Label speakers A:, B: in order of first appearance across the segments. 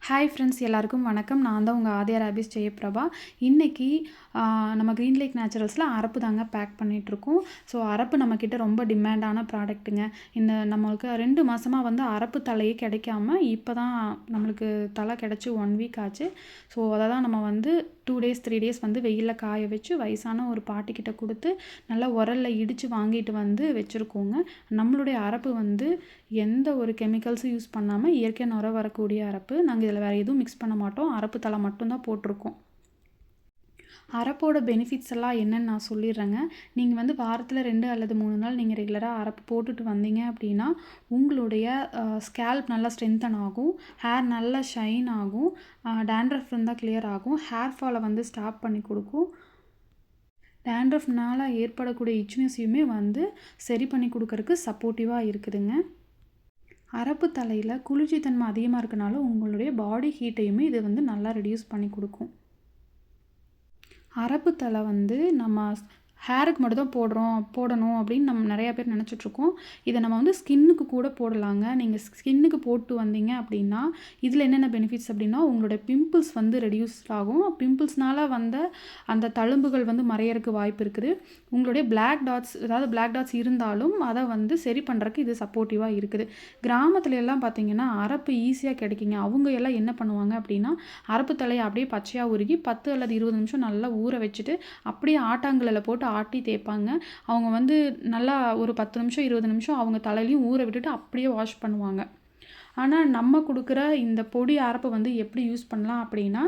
A: Hi friends, எல்லாருக்கும் வணக்கம். நான் தான் உங்கள் ஆதியா ராபிஸ் ஜெயபிரபா. இன்றைக்கி நம்ம க்ரீன் லேக் நேச்சுரல்ஸில் அரப்பு தாங்க பேக் பண்ணிகிட்ருக்கோம். ஸோ அரப்பு நம்மக்கிட்ட ரொம்ப டிமாண்டான ப்ராடக்ட்டுங்க. இந்த நம்மளுக்கு 2 மாதமாக வந்து அரப்பு தலையே கிடைக்காம இப்போ தான் நம்மளுக்கு தலை கிடச்சி 1 வீக் ஆச்சு. ஸோ அதை தான் நம்ம வந்து 2 டேஸ் 3 டேஸ் வந்து வெயிலில் காய வச்சு வயசான ஒரு பாட்டிக்கிட்ட கொடுத்து நல்லா உரலில் இடித்து வாங்கிட்டு வந்து வச்சுருக்கோங்க. நம்மளுடைய அரப்பு வந்து எந்த ஒரு கெமிக்கல்ஸும் யூஸ் பண்ணாமல் இயற்கை நுர வரக்கூடிய அரப்பு. நாங்கள் இதில் வேறு எதுவும் மிக்ஸ் பண்ண மாட்டோம். அரப்பு தலை மட்டும்தான் போட்டிருக்கோம். அரப்போட பெனிஃபிட்ஸ் எல்லாம் என்னென்னு நான் சொல்லிடுறேங்க. நீங்கள் வந்து வாரத்தில் 2 அல்லது 3 நாள் நீங்கள் ரெகுலராக அரப்பு போட்டுட்டு வந்தீங்க அப்படின்னா உங்களுடைய ஸ்கேல்ப் நல்லா ஸ்ட்ரென்தன் ஆகும், ஹேர் நல்லா ஷைன் ஆகும், டேண்ட்ரஃப் இருந்தால் கிளியர் ஆகும், ஹேர் ஃபாலை வந்து ஸ்டாப் பண்ணி கொடுக்கும், டேண்ட்ரஃப்னால் ஏற்படக்கூடிய இச்னஸையுமே வந்து சரி பண்ணி கொடுக்கறதுக்கு சப்போர்ட்டிவாக இருக்குதுங்க. அரப்பு தலையில் குளிர்ச்சித்தன்மை அதிகமாக இருக்கனால உங்களுடைய பாடி ஹீட்டையுமே இது வந்து நல்லா ரெடியூஸ் பண்ணி கொடுக்கும். அரப்பு தலை வந்து நம்ம ஹேருக்கு மட்டும் தான் போடணும் அப்படின்னு நம்ம நிறையா பேர் நினச்சிட்ருக்கோம். இதை நம்ம வந்து ஸ்கின்னுக்கு கூட போடலாங்க. நீங்கள் ஸ்கின்னுக்கு போட்டு வந்தீங்க அப்படின்னா இதில் என்னென்ன பெனிஃபிட்ஸ் அப்படின்னா உங்களோட பிம்பிள்ஸ் வந்து ரெடியூஸ் ஆகும். பிம்பிள்ஸ்னால் வந்த அந்த தழும்புகள் வந்து மறையறதுக்கு வாய்ப்பு இருக்குது. உங்களுடைய பிளாக் டாட்ஸ் இருந்தாலும் அதை வந்து சரி பண்ணுறதுக்கு இது சப்போர்ட்டிவாக இருக்குது. கிராமத்துல எல்லாம் பார்த்திங்கன்னா அரப்பு ஈஸியாக கிடைக்குங்க. அவங்க எல்லாம் என்ன பண்ணுவாங்க அப்படின்னா அரப்பு தலையை அப்படியே பச்சையாக உருகி 10 அல்லது 20 நிமிஷம் நல்லா ஊற வச்சுட்டு அப்படியே ஆட்டாங்கல்லில் போட்டு ஆட்டி தேய்ப்பாங்க. அவங்க வந்து நல்லா ஒரு 10 நிமிஷம் 20 நிமிஷம் அவங்க தலையிலையும் ஊற விட்டுட்டு அப்படியே வாஷ் பண்ணுவாங்க. ஆனால் நம்ம கொடுக்குற இந்த பொடி அரப்பை வந்து எப்படி யூஸ் பண்ணலாம் அப்படின்னா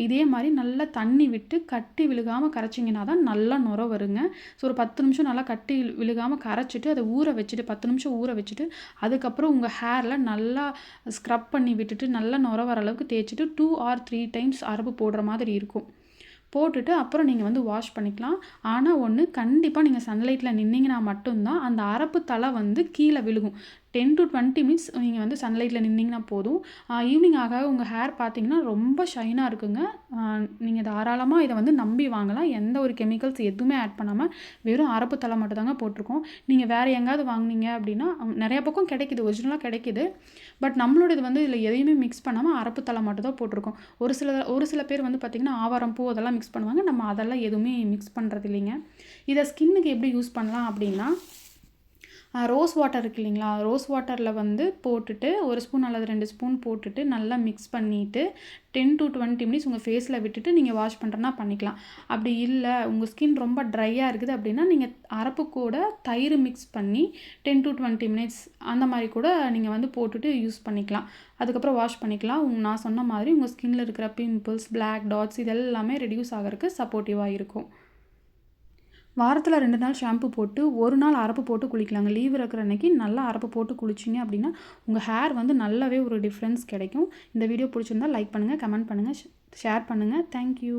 A: இதே மாதிரி நல்லா தண்ணி விட்டு கட்டி விழுகாமல் கரைச்சிங்கன்னா தான் நல்லா நுர வருங்க. ஸோ ஒரு 10 நிமிஷம் நல்லா கட்டி விழுகாமல் கரைச்சிட்டு அதை ஊற வச்சுட்டு 10 நிமிஷம் ஊற வச்சுட்டு அதுக்கப்புறம் உங்கள் ஹேரில் நல்லா ஸ்க்ரப் பண்ணி விட்டுட்டு நல்லா நுர வர அளவுக்கு தேய்ச்சிட்டு 2 or 3 டைம்ஸ் அரப்பு போடுற மாதிரி இருக்கும். போட்டுட்டு அப்புறம் நீங்கள் வந்து வாஷ் பண்ணிக்கலாம். ஆனால் ஒன்று, கண்டிப்பாக நீங்கள் சன்லைட்டில் நின்னீங்கன்னா மட்டும்தான் அந்த அரப்பு தலை வந்து கீழே விழுகும். 10 to 20 மினிட்ஸ் நீங்கள் வந்து சன்லைட்டில் நின்னிங்கன்னா போதும். ஈவினிங் ஆக உங்கள் ஹேர் பார்த்தீங்கன்னா ரொம்ப ஷைனாக இருக்குங்க. நீங்கள் தாராளமாக இதை வந்து நம்பி வாங்கலாம். எந்த ஒரு கெமிக்கல்ஸ் எதுவுமே ஆட் பண்ணாமல் வெறும் அரப்பு தலை மட்டும் தாங்க போட்டிருக்கோம். நீங்கள் வேறு எங்கேயாவது வாங்கினீங்க அப்படின்னா நிறைய பக்கம் கிடைக்கிது, ஒரிஜினலாக கிடைக்கிது. பட் நம்மளோடது வந்து இதில் எதையுமே மிக்ஸ் பண்ணாமல் அரப்பு தலை மட்டும் தான் போட்டிருக்கோம். ஒரு சில பேர் வந்து பார்த்திங்கன்னா ஆவாரம் பூ அதெல்லாம் மிக்ஸ் பண்ணுவாங்க. நம்ம அதெல்லாம் எதுவுமே மிக்ஸ் பண்ணுறது இல்லைங்க. இதை ஸ்கின்னுக்கு எப்படி யூஸ் பண்ணலாம் அப்படின்னா ரோஸ் வாட்டர் இருக்குது இல்லைங்களா, ரோஸ் வாட்டரில் வந்து போட்டுட்டு 1 ஸ்பூன் அல்லது 2 ஸ்பூன் போட்டுட்டு நல்லா மிக்ஸ் பண்ணிவிட்டு 10 to 20 மினிட்ஸ் உங்கள் ஃபேஸில் விட்டுட்டு நீங்கள் வாஷ் பண்ணுறனா பண்ணிக்கலாம். அப்படி இல்லை உங்கள் ஸ்கின் ரொம்ப ட்ரையாக இருக்குது அப்படின்னா நீங்கள் அரப்பு கூட தயிர் மிக்ஸ் பண்ணி 10 to 20 மினிட்ஸ் அந்த மாதிரி கூட நீங்கள் வந்து போட்டுட்டு யூஸ் பண்ணிக்கலாம். அதுக்கப்புறம் வாஷ் பண்ணிக்கலாம். நான் சொன்ன மாதிரி உங்கள் ஸ்கின்னில் இருக்கிற பிம்பிள்ஸ், பிளாக் டாட்ஸ் இதெல்லாமே ரெடியூஸ் ஆகிறதுக்கு சப்போர்ட்டிவாக இருக்கும். வாரத்தில் 2 நாள் ஷாம்பு போட்டு 1 நாள் அரப்பு போட்டு குளிக்கலாங்க. லீவ் இருக்கிற அன்றைக்கி நல்லா அரப்பு போட்டு குளிச்சிங்க அப்படின்னா உங்கள் ஹேர் வந்து நல்லாவே ஒரு டிஃப்ரென்ஸ் கிடைக்கும். இந்த வீடியோ பிடிச்சிருந்தால் லைக் பண்ணுங்கள், கமெண்ட் பண்ணுங்கள், ஷேர் பண்ணுங்கள். தேங்க்யூ.